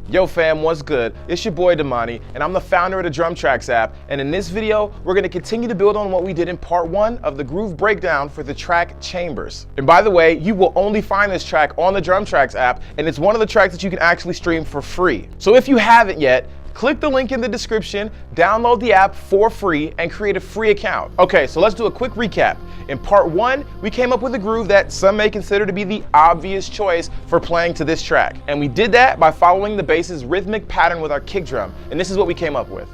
Yo fam, what's good? It's your boy Damani, and I'm the founder of the DrumTraxApp, and in this video, we're going to continue to build on what we did in part 1 of the groove breakdown for the track Chambers. And by the way, you will only find this track on the DrumTraxApp, and it's one of the tracks that you can actually stream for free. So if you haven't yet, click the link in the description, download the app for free, and create a free account. Okay, so let's do a quick recap. In part 1, we came up with a groove that some may consider to be the obvious choice for playing to this track. And we did that by following the bass's rhythmic pattern with our kick drum. And this is what we came up with.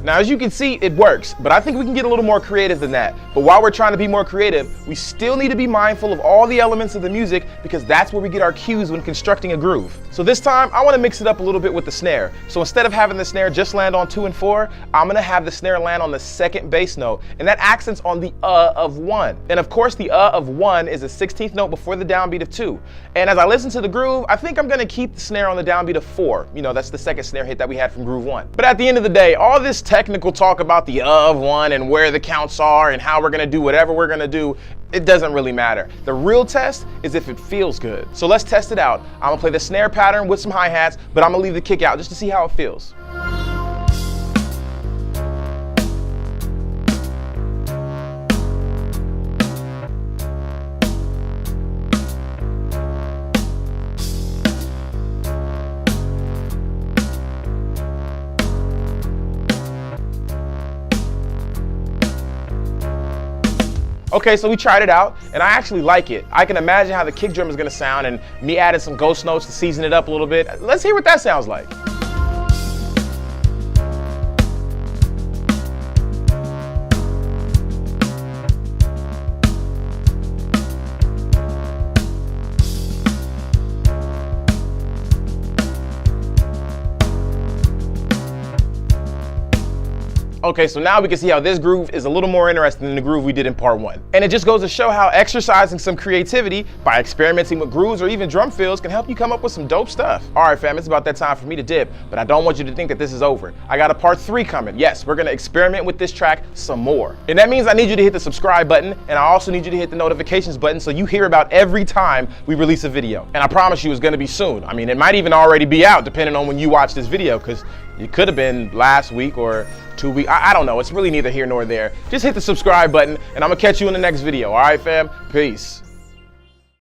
Now, as you can see, it works, but I think we can get a little more creative than that. But while we're trying to be more creative, we still need to be mindful of all the elements of the music because that's where we get our cues when constructing a groove. So this time, I want to mix it up a little bit with the snare. So instead of having the snare just land on 2 and 4, I'm going to have the snare land on the second bass note, and that accents on the of 1. And of course, the of 1 is a 16th note before the downbeat of 2. And as I listen to the groove, I think I'm going to keep the snare on the downbeat of 4. You know, that's the second snare hit that we had from groove 1. But at the end of the day, all this technical talk about the of 1 and where the counts are and how we're gonna do whatever we're gonna do, it doesn't really matter. The real test is if it feels good. So let's test it out. I'm gonna play the snare pattern with some hi-hats, but I'm gonna leave the kick out just to see how it feels. Okay, so we tried it out, and I actually like it. I can imagine how the kick drum is gonna sound, and me adding some ghost notes to season it up a little bit. Let's hear what that sounds like. Okay, so now we can see how this groove is a little more interesting than the groove we did in part 1. And it just goes to show how exercising some creativity by experimenting with grooves or even drum fills can help you come up with some dope stuff. All right, fam, it's about that time for me to dip, but I don't want you to think that this is over. I got a part 3 coming. Yes, we're gonna experiment with this track some more. And that means I need you to hit the subscribe button, and I also need you to hit the notifications button so you hear about every time we release a video. And I promise you it's gonna be soon. I mean, it might even already be out depending on when you watch this video, because it could have been last week or 2 weeks. I don't know. It's really neither here nor there. Just hit the subscribe button, and I'm gonna catch you in the next video. All right, fam? Peace.